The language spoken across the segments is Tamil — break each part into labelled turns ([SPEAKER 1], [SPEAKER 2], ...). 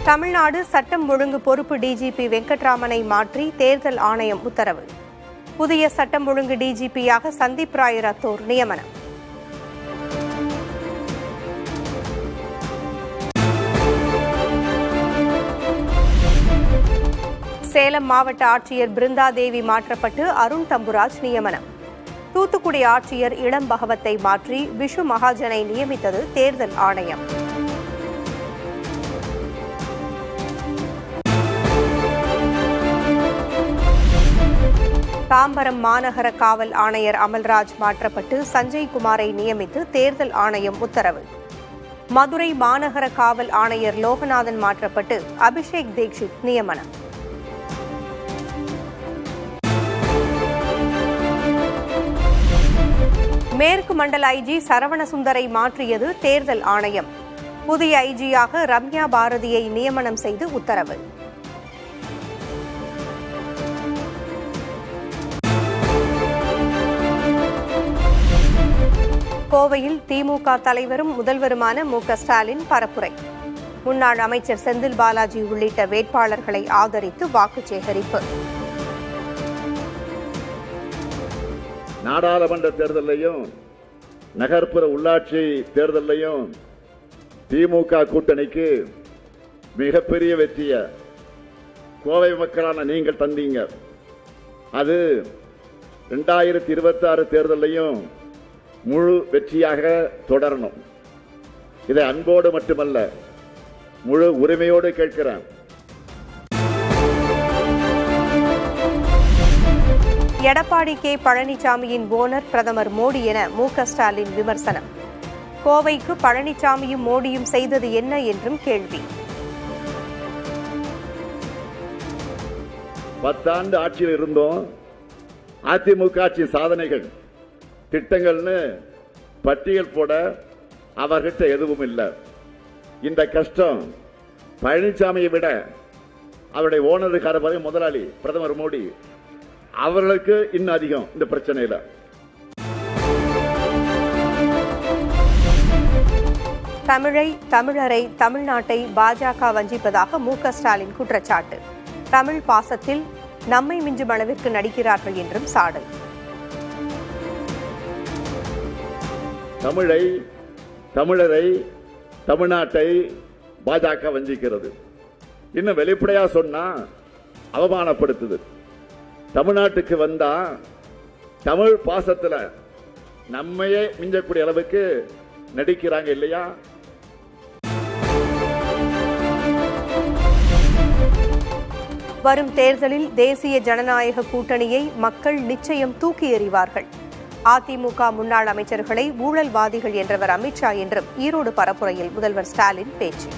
[SPEAKER 1] தமிழ்நாடு சட்டம் ஒழுங்கு பொறுப்பு டிஜிபி வெங்கட்ராமனை மாற்றி தேர்தல் ஆணையம் உத்தரவு. புதிய சட்டம் ஒழுங்கு டிஜிபியாக சந்தீப் ராய் ரத்தோர் நியமனம். சேலம் மாவட்ட ஆட்சியர் பிருந்தாதேவி மாற்றப்பட்டு அருண் தம்புராஜ் நியமனம். தூத்துக்குடி ஆட்சியர் இளம் பகவத்தை மாற்றி விஷு மகாஜனை நியமித்தது தேர்தல் ஆணையம். தாம்பரம் மாநகர காவல் ஆணையர் அமல்ராஜ் மாற்றப்பட்டு சஞ்சய் குமாரை நியமித்து தேர்தல் ஆணையம் உத்தரவு. மதுரை மாநகர காவல் ஆணையர் லோகநாதன் மாற்றப்பட்டு அபிஷேக் தீக்ஷித் நியமனம். மேற்கு மண்டல ஐஜி சரவணசுந்தரை மாற்றியது தேர்தல் ஆணையம். புதிய ஐஜியாக ரம்யா பாரதியை நியமனம் செய்து உத்தரவு. கோவையில் திமுக தலைவரும் முதல்வருமான மு.க. ஸ்டாலின் பரப்புரை. முன்னாள் அமைச்சர் செந்தில் பாலாஜி உள்ளிட்ட வேட்பாளர்களை ஆதரித்து வாக்கு சேகரிப்பு.
[SPEAKER 2] நாடாளுமன்ற தேர்தலையும் நகர்ப்புற உள்ளாட்சி தேர்தலையும் திமுக கூட்டணிக்கு மிகப்பெரிய வெற்றிய கோவை மக்களான நீங்கள் தந்தீங்க. அது 2026 தேர்தலையும் முழு வெற்றியாக தொடரணும். இதை அன்போடு மட்டுமல்ல, முழு உரிமையோடு கேட்கிறேன்.
[SPEAKER 1] எடப்பாடி கே பழனிசாமியின் ஓனர் பிரதமர் மோடி என மு.க. ஸ்டாலின் விமர்சனம். கோவைக்கு பழனிசாமியும் மோடியும் செய்தது என்ன என்றும் கேள்வி.
[SPEAKER 2] 10 ஆண்டு ஆட்சியில் இருந்தோம். அதிமுக ஆட்சி சாதனைகள் திட்டங்கள்னு பட்டியல் போட அவர்கிட்ட எதுவும் இல்லை. இந்த கஷ்டம் பழனிசாமியை விட அவருடைய ஓனருக்கார முதலாளி பிரதமர் மோடி அவர்களுக்கு இன்னும் அதிகம் இந்த பிரச்சனையில.
[SPEAKER 1] தமிழரை தமிழ்நாட்டை பாஜக வஞ்சிப்பதாக மு.க. ஸ்டாலின் குற்றச்சாட்டு. தமிழ் பாசத்தில் நம்மை மிஞ்சும் அளவிற்கு நடிக்கிறார்கள் என்றும் சாடல்.
[SPEAKER 2] தமிழரை தமிழ்நாட்டை பாஜக வஞ்சிக்கிறது. இன்னும் வெளிப்படையா சொன்னா அவமானப்படுத்துது. தமிழ்நாட்டுக்கு வந்தா தமிழ் பாசத்துல நம்மையே மிஞ்சக்கூடிய அளவுக்கு நடிக்கிறாங்க இல்லையா?
[SPEAKER 1] வரும் தேர்தலில் தேசிய ஜனநாயக கூட்டணியை மக்கள் நிச்சயம் தூக்கி எறிவார்கள். அதிமுக முன்னாள் அமைச்சர்களை ஊழல்வாதிகள் என்றவர் அமித்ஷா என்றும் ஈரோடு பரப்புரையில் முதல்வர் ஸ்டாலின் பேச்சு.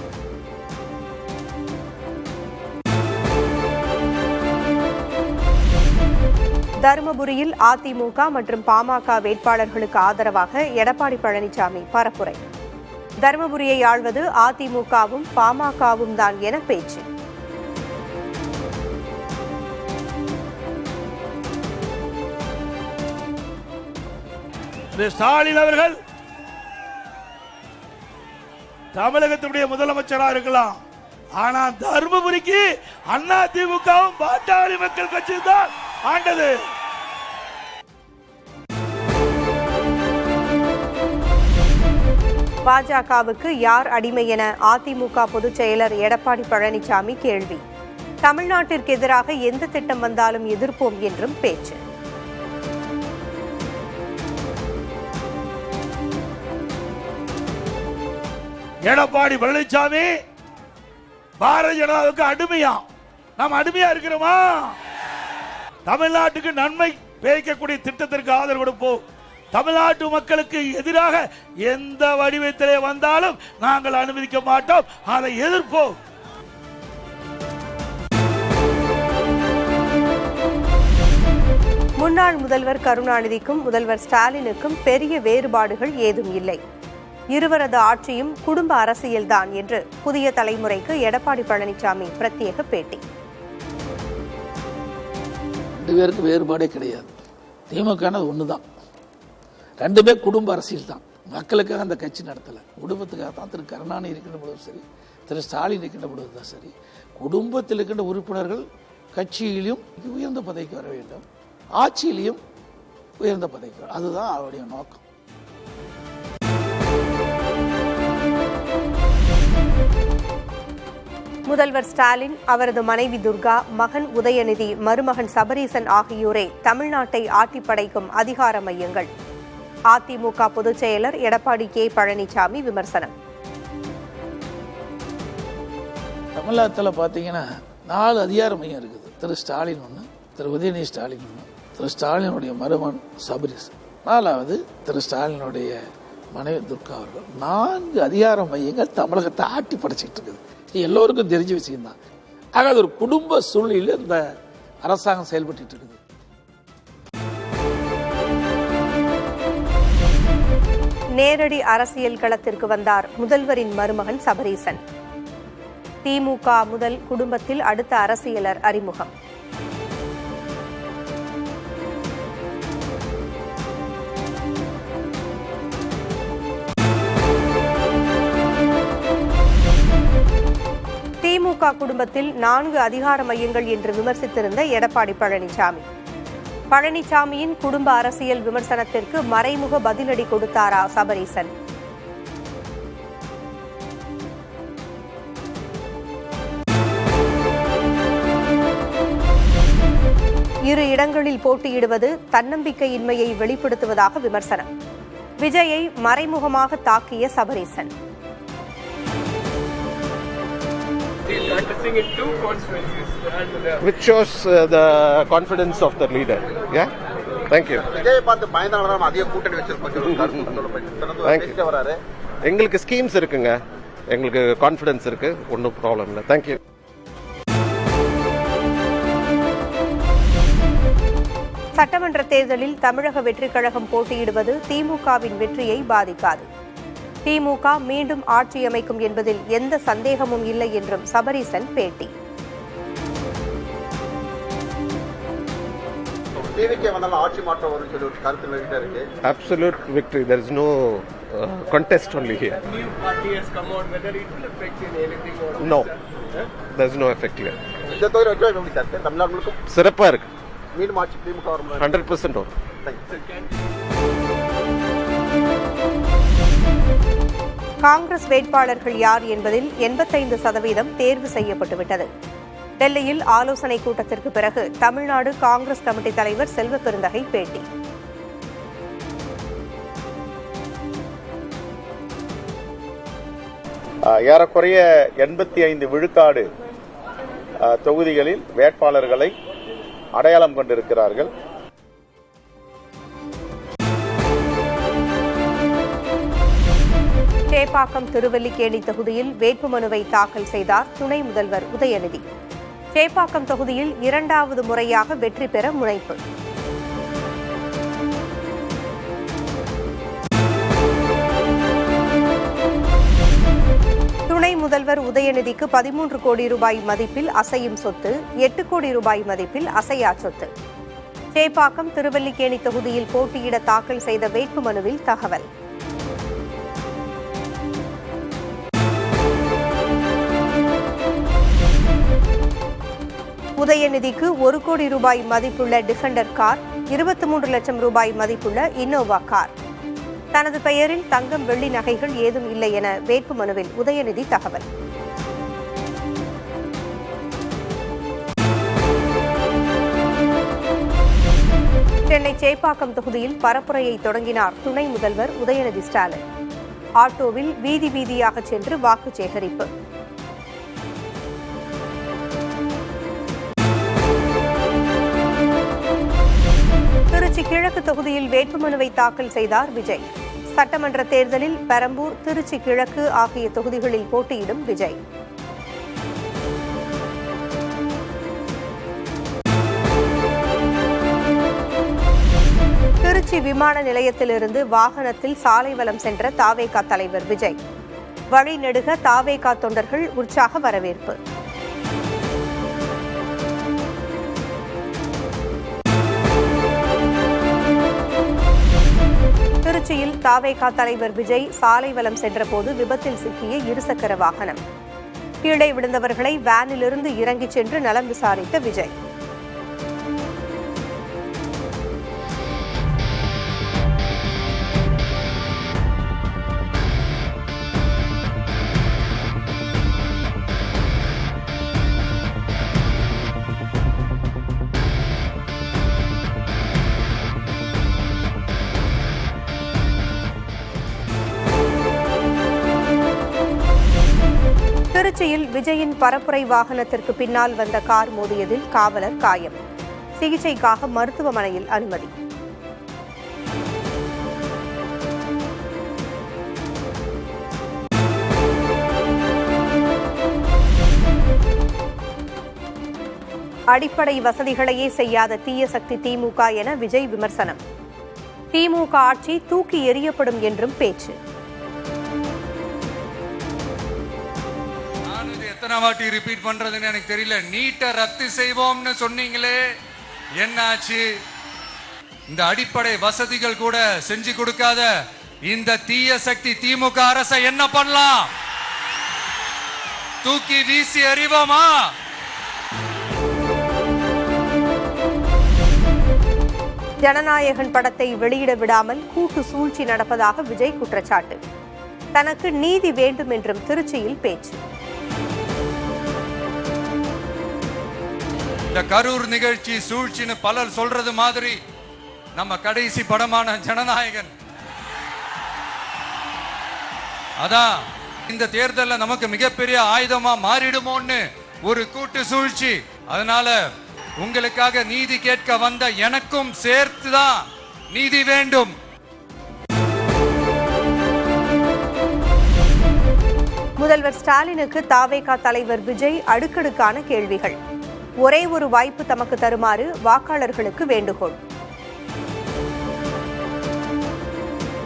[SPEAKER 1] தருமபுரியில் அதிமுக மற்றும் பாமக வேட்பாளர்களுக்கு ஆதரவாக எடப்பாடி பழனிசாமி பரப்புரை. தருமபுரியை ஆள்வது அதிமுகவும் பாமகவும் தான் என பேச்சு.
[SPEAKER 3] ஸ்டாலின் அவர்கள் தமிழகத்துடைய முதலமைச்சராக இருக்கலாம், ஆனா தருமபுரிக்கு அதிமுகவும் பாட்டாளி மக்கள் கட்சி தான் ஆண்டது.
[SPEAKER 1] பாஜகவுக்கு யார் அடிமை என அதிமுக பொதுச் செயலர் எடப்பாடி பழனிசாமி கேள்வி. தமிழ்நாட்டிற்கு எதிராக எந்த திட்டம் வந்தாலும் எதிர்ப்போம் என்றும் பேச்சு.
[SPEAKER 3] எடப்பாடி பழனிசாமி பாரதிய ஜனதாவுக்கு அடிமையா? நாம் அடிமையா இருக்கிறோமா? தமிழ்நாட்டுக்கு நன்மை பயக்கக்கூடிய திட்டத்திற்கு ஆதரவு கொடுப்போம். தமிழ்நாட்டு மக்களுக்கு எதிராக எந்த வடிவத்திலே வந்தாலும் நாங்கள் அனுமதிக்க மாட்டோம், அதை எதிர்ப்போம்.
[SPEAKER 1] முன்னாள் முதல்வர் கருணாநிதிக்கும் முதல்வர் ஸ்டாலினுக்கும் பெரிய வேறுபாடுகள் ஏதும் இல்லை. இருவரது ஆட்சியும் குடும்ப அரசியல்தான் என்று புதிய தலைமுறைக்கு எடப்பாடி பழனிசாமி பிரத்யேக பேட்டி.
[SPEAKER 4] 2 பேருக்கு வேறுபாடே கிடையாது. திமுக ஒண்ணுதான், 2மே குடும்ப அரசியல் தான். மக்களுக்காக அந்த கட்சி நடத்தலை, குடும்பத்துக்காக தான். திரு கருணாநிதி இருக்கின்ற பொழுதும் சரி, திரு ஸ்டாலின் இருக்கின்ற பொழுது தான் சரி, குடும்பத்தில் இருக்கின்ற உறுப்பினர்கள் கட்சியிலும் உயர்ந்த பதவிக்கு வர வேண்டும், ஆட்சியிலையும் உயர்ந்த பதவிக்கு வர, அதுதான் அவருடைய நோக்கம்.
[SPEAKER 1] முதல்வர் ஸ்டாலின், அவரது மனைவி துர்கா, மகன் உதயநிதி, மருமகன் சபரீசன் ஆகியோரே தமிழ்நாட்டை ஆட்டிப்படைக்கும் அதிகார மையங்கள். அதிமுக பொதுச் செயலர் எடப்பாடி கே பழனிசாமி விமர்சனம்.
[SPEAKER 4] தமிழ்நாட்டில் பார்த்தீங்கன்னா 4 அதிகார மையம் இருக்குது. திரு ஸ்டாலின் ஒன்று, திரு உதயநிதி ஸ்டாலின் ஒன்று, திரு ஸ்டாலினுடைய மருமகன் சபரீசன், 4வது திரு ஸ்டாலினுடைய மனைவி துர்கா அவர்கள். 4 அதிகார மையங்கள் தமிழகத்தை ஆட்டி படைச்சிட்டு இருக்குது. எல்லோருக்கும் தெரிஞ்ச விஷயம்தான். ஆக அது ஒரு குடும்ப சூழ்நிலையில் இந்த அரசாங்கம் செயல்பட்டு இருக்குது.
[SPEAKER 1] நேரடி அரசியல் களத்திற்கு வந்தார் முதல்வரின் மருமகன் சபரீசன். திமுக முதல் குடும்பத்தில் அடுத்த அரசியலர் அறிமுகம். திமுக குடும்பத்தில் 4 அதிகார மையங்கள் என்று விமர்சித்திருந்த எடப்பாடி பழனிசாமி, பழனிசாமியின் குடும்ப அரசியல் விமர்சனத்திற்கு மறைமுக பதிலடி கொடுத்தாரா சபரீசன்? இரு இடங்களில் போட்டியிடுவது தன்னம்பிக்கையின்மையை வெளிப்படுத்துவதாக விமர்சனம். விஜயை மறைமுகமாக தாக்கிய Sabareesan.
[SPEAKER 5] Which shows the confidence of the leader. Yeah? Thank you. Thank you. எங்களுக்கு ஸ்கீம்ஸ் இருக்குங்க, எங்களுக்கு கான்ஃபிடன்ஸ் இருக்கு, ஒன்றும் ப்ராப்ளம் இல்லை. தேங்க்யூ.
[SPEAKER 1] சட்டமன்ற தேர்தலில் தமிழக வெற்றிக் கழகம் போட்டியிடுவது திமுகவின் வெற்றியை பாதிக்காது. திமுக மீண்டும் ஆட்சி அமைக்கும் என்பதில் எந்த சந்தேகமும் இல்லை என்றும் சபரீசன் பேட்டி.
[SPEAKER 5] Absolute victory. There is no contest only here.
[SPEAKER 6] New party has come out. Whether it will affect in anything or
[SPEAKER 5] No. There is no effect here. சிறப்பா இருக்கு. 100% வரும்.
[SPEAKER 1] காங்கிரஸ் வேட்பாளர்கள் யார் என்பதில் 85% தேர்வு செய்யப்பட்டுவிட்டது. டெல்லியில் ஆலோசனை கூட்டத்திற்கு பிறகு தமிழ்நாடு காங்கிரஸ் கமிட்டி தலைவர் செல்வ பெருந்தகை பேட்டி.
[SPEAKER 7] ஏறக்குறைய 85 விழுக்காடு தொகுதிகளில் வேட்பாளர்களை அடையாளம் கொண்டிருக்கிறார்கள்.
[SPEAKER 1] சேப்பாக்கம் திருவல்லிக்கேணி தொகுதியில் வேட்புமனுவை தாக்கல் செய்தார் துணை முதல்வர் உதயநிதி. சேப்பாக்கம் தொகுதியில் 2வது முறையாக வெற்றி பெற முனைப்பு. துணை முதல்வர் உதயநிதிக்கு 13 கோடி ரூபாய் மதிப்பில் அசையும் சொத்து, 8 கோடி ரூபாய் மதிப்பில் அசையா சொத்து. சேப்பாக்கம் திருவல்லிக்கேணி தொகுதியில் போட்டியிட தாக்கல் செய்த வேட்புமனுவில் தகவல். உதயநிதிக்கு 1 கோடி ரூபாய் மதிப்புள்ள டிஃபெண்டர் கார், 23 லட்சம் ரூபாய் மதிப்புள்ள இன்னோவா கார். தனது பெயரில் தங்கம் வெள்ளி நகைகள் ஏதும் இல்லை என வேட்புமனுவில் உதயநிதி தகவல். சென்னை சேப்பாக்கம் தொகுதியில் பரப்புரையை தொடங்கினார் துணை முதல்வர் உதயநிதி ஸ்டாலின். ஆட்டோவில் வீதி வீதியாக சென்று வாக்கு சேகரிப்பு. திருச்சி கிழக்கு தொகுதியில் வேட்புமனுவை தாக்கல் செய்தார் விஜய். சட்டமன்ற தேர்தலில் பெரம்பூர், திருச்சி கிழக்கு ஆகிய தொகுதிகளில் போட்டியிடும் விஜய். திருச்சி விமான நிலையத்திலிருந்து வாகனத்தில் சாலை வலம் சென்ற தாவேகா தலைவர் விஜய். வழிநெடுக தாவேகா தொண்டர்கள் உற்சாக வரவேற்பு. திருச்சியில் தவேகா தலைவர் விஜய் சாலை வலம் சென்றபோது விபத்தில் சிக்கிய இருசக்கர வாகனம். கீழே விழுந்தவர்களை வேனிலிருந்து இறங்கிச் சென்று நலம் விசாரித்த விஜய். திருச்சியில் விஜயின் பரப்புரை வாகனத்திற்கு பின்னால் வந்த கார் மோதியதில் காவலர் காயம். சிகிச்சைக்காக மருத்துவமனையில் அனுமதி. அடிப்படை வசதிகளையே செய்யாத தீய சக்தி திமுக என விஜய் விமர்சனம். திமுக ஆட்சி தூக்கி எறியப்படும் என்றும் பேச்சு.
[SPEAKER 8] எத்தனை வாட்டி ரிப்பீட் பண்றதுன்னு எனக்கு தெரியல. நீட்டை ரத்து செய்வோம்னு சொன்னீங்களே, என்னாச்சு? இந்த அடிப்படை வசதிகள் கூட செஞ்சு கொடுக்காத இந்த தீய சக்தி திமுக அரசை என்ன பண்ணலாம்? தூக்கி வீசி எறிவோமா?
[SPEAKER 1] ஜனநாயகன் படத்தை வெளியிட விடாமல் கூட்டு சூழ்ச்சி நடப்பதாக விஜய் குற்றச்சாட்டு. தனக்கு நீதி வேண்டும் என்றும் திருச்சியில் பேச்சு.
[SPEAKER 8] இந்த கரூர் நிகழ்ச்சி சூழ்ச்சின்னு பலர் சொல்றது மாதிரி நம்ம கடைசி படமான ஜனநாயகன் அதான் இந்த தேர்தலில் நமக்கு மிகப்பெரிய ஆயுதமா மாறிடுமோன்னு ஒரு கூட்டு சூழ்ச்சி. அதனால உங்களுக்காக நீதி கேட்க வந்த எனக்கும் சேர்த்துதான் நீதி வேண்டும்.
[SPEAKER 1] முதல்வர் ஸ்டாலினுக்கு தவேகா தலைவர் விஜய் அடுக்கடுக்கான கேள்விகள். ஒரே ஒரு வாய்ப்பு தமக்கு தருமாறு வாக்காளர்களுக்கு வேண்டுகோள்.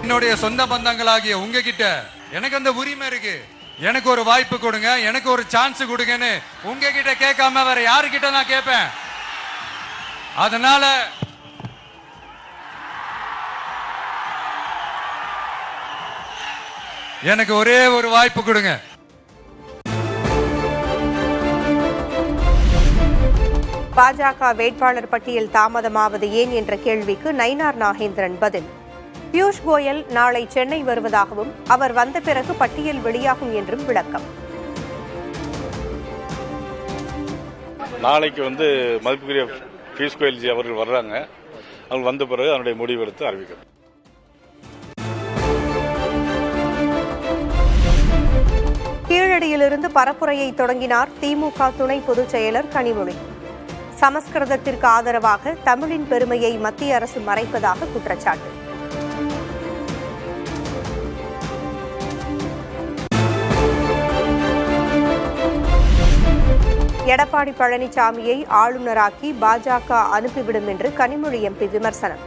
[SPEAKER 8] என்னுடைய சொந்த பந்தங்களாகிய உங்ககிட்ட எனக்கு அந்த உரிமை இருக்கு. எனக்கு ஒரு வாய்ப்பு கொடுங்க, எனக்கு ஒரு சான்ஸ் கொடுங்கன்னு உங்ககிட்ட கேட்காம வேற யாருக்கிட்ட நான் கேட்பேன்? அதனால எனக்கு ஒரே ஒரு வாய்ப்பு கொடுங்க.
[SPEAKER 1] பாஜக வேட்பாளர் பட்டியல் தாமதமாவது ஏன் என்ற கேள்விக்கு நயினார் நாகேந்திரன் பதில். பியூஷ் கோயல் நாளை சென்னை வருவதாகவும் அவர் வந்த பிறகு பட்டியல் வெளியாகும் என்றும் விளக்கம்.
[SPEAKER 9] நாளைக்கு மதிப்புக்குரிய பியூஷ் கோயல்ஜி அவர்கள் வர்றாங்க. அவங்க வந்த பிறகு அதனுடைய முடிவெடுத்து அறிவிக்கப்படும்.
[SPEAKER 1] கீழடியிலிருந்து பரப்புரையை தொடங்கினார் திமுக துணை பொதுச் செயலர் கனிமொழி. சமஸ்கிருதத்திற்கு ஆதரவாக தமிழின் பெருமையை மத்திய அரசு மறைப்பதாக குற்றச்சாட்டு. எடப்பாடி பழனிசாமியை ஆளுநராக்கி பாஜக அனுப்பிவிடும் என்று கனிமொழி எம்பி விமர்சனம்.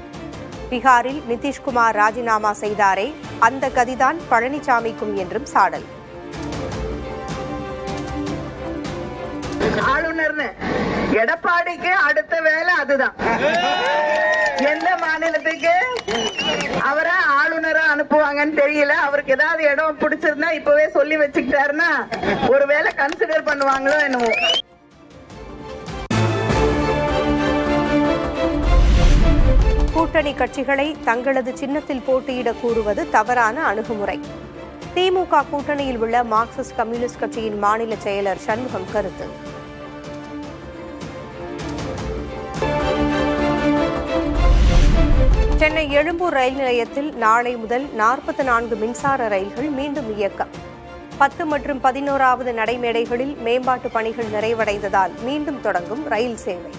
[SPEAKER 1] பீகாரில் நிதிஷ்குமார் ராஜினாமா செய்தாரே, அந்த கதிதான் பழனிசாமிக்கும் என்றும் சாடல்.
[SPEAKER 10] ஆளுநர்னு எடப்பாடிக்கு அடுத்த வேலை அதுதான். எந்த மாநிலத்துக்கு அவரை ஆளுநரா அனுப்புவாங்கன்னு தெரியல. அவருக்கு ஏதாவது இடம் பிடிச்சிருந்தா இப்பவே சொல்லி வச்சுக்கிட்டாருன்னா ஒருவேளை கன்சிடர் பண்ணுவாங்களோ என்னவோ.
[SPEAKER 1] கூட்டணி கட்சிகளை தங்களது சின்னத்தில் போட்டியிட கூறுவது தவறான அணுகுமுறை. திமுக கூட்டணியில் உள்ள மார்க்சிஸ்ட் கம்யூனிஸ்ட் கட்சியின் மாநில செயலர் சண்முகம் கருத்து. சென்னை எழும்பூர் ரயில் நிலையத்தில் நாளை முதல் 44 மின்சார ரயில்கள் மீண்டும் இயக்கம். 10 மற்றும் 11வது நடைமேடைகளில் மேம்பாட்டு பணிகள் நிறைவடைந்ததால் மீண்டும் தொடங்கும் ரயில் சேவை.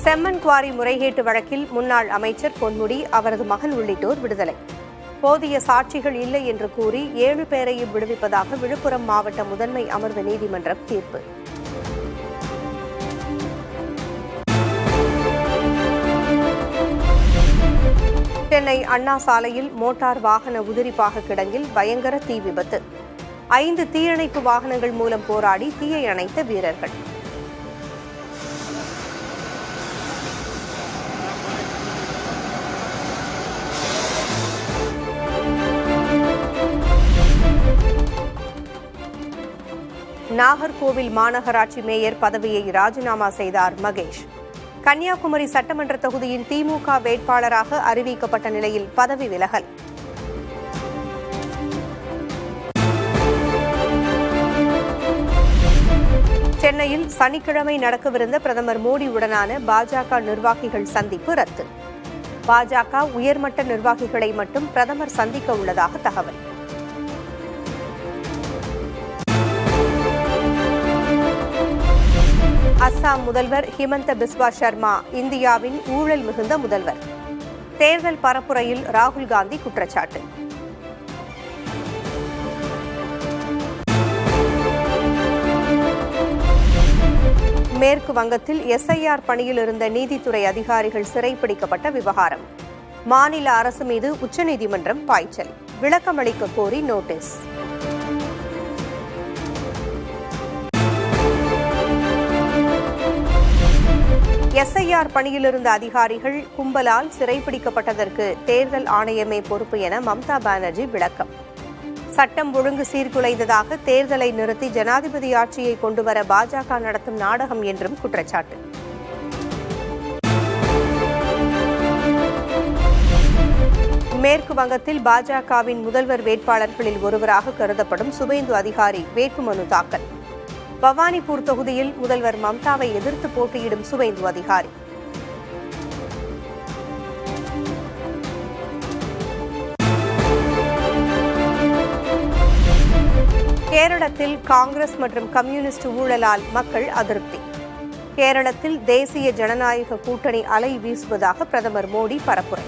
[SPEAKER 1] செம்மன் குவாரி முறைகேட்டு வழக்கில் முன்னாள் அமைச்சர் பொன்முடி, அவரது மகன் உள்ளிட்டோர் விடுதலை. போதிய சாட்சிகள் இல்லை என்று கூறி 7 பேரையும் விடுவிப்பதாக விழுப்புரம் மாவட்ட முதன்மை அமர்வு நீதிமன்றம் தீர்ப்பு. சென்னை அண்ணா சாலையில் மோட்டார் வாகன உதிரிப்பாக கிடங்கில் பயங்கர தீ விபத்து. 5 தீயணைப்பு வாகனங்கள் மூலம் போராடி தீயை அணைத்த வீரர்கள். நாகர்கோவில் மாநகராட்சி மேயர் பதவியை ராஜினாமா செய்தார் மகேஷ். கன்னியாகுமரி சட்டமன்ற தொகுதியின் திமுக வேட்பாளராக அறிவிக்கப்பட்ட நிலையில் பதவி விலகல். சென்னையில் சனிக்கிழமை நடக்கவிருந்த பிரதமர் மோடியுடனான பாஜக நிர்வாகிகள் சந்திப்பு ரத்து. பாஜக உயர்மட்ட நிர்வாகிகளை மட்டும் பிரதமர் சந்திக்க உள்ளதாக தகவல். அஸ்ஸாம் முதல்வர் ஹிமந்த பிஸ்வா சர்மா இந்தியாவின் ஊழல் மிகுந்த முதல்வர். தேர்தல் பரப்புரையில் ராகுல் காந்தி குற்றச்சாட்டு. மேற்கு வங்கத்தில் எஸ்ஐஆர் பணியில் இருந்த நீதித்துறை அதிகாரிகள் சிறைப்பிடிக்கப்பட்ட விவகாரம். மாநில அரசு மீது உச்சநீதிமன்றம் பாய்ச்சல். விளக்கமளிக்க கோரி நோட்டீஸ். எஸ்ஐஆர் பணியில் இருந்த அதிகாரிகள் கும்பலால் சிறைப்பிடிக்கப்பட்டதற்கு தேர்தல் ஆணையமே பொறுப்பு என மம்தா பானர்ஜி விளக்கம். சட்டம் ஒழுங்கு சீர்குலைந்ததாக தேர்தலை நிறுத்தி ஜனாதிபதி ஆட்சியை கொண்டுவர பாஜக நடத்தும் நாடகம் என்றும் குற்றச்சாட்டு. மேற்கு வங்கத்தில் பாஜகவின் முதல்வர் வேட்பாளர்களில் ஒருவராக கருதப்படும் சுவேந்து அதிகாரி வேட்புமனு தாக்கல். பவானிபூர் தொகுதியில் முதல்வர் மம்தாவை எதிர்த்து போட்டியிடும் சுவேந்து அதிகாரி. கேரளத்தில் காங்கிரஸ் மற்றும் கம்யூனிஸ்ட் ஊழலால் மக்கள் அதிருப்தி. கேரளத்தில் தேசிய ஜனநாயக கூட்டணி அலை வீசுவதாக பிரதமர் மோடி பரப்புரை.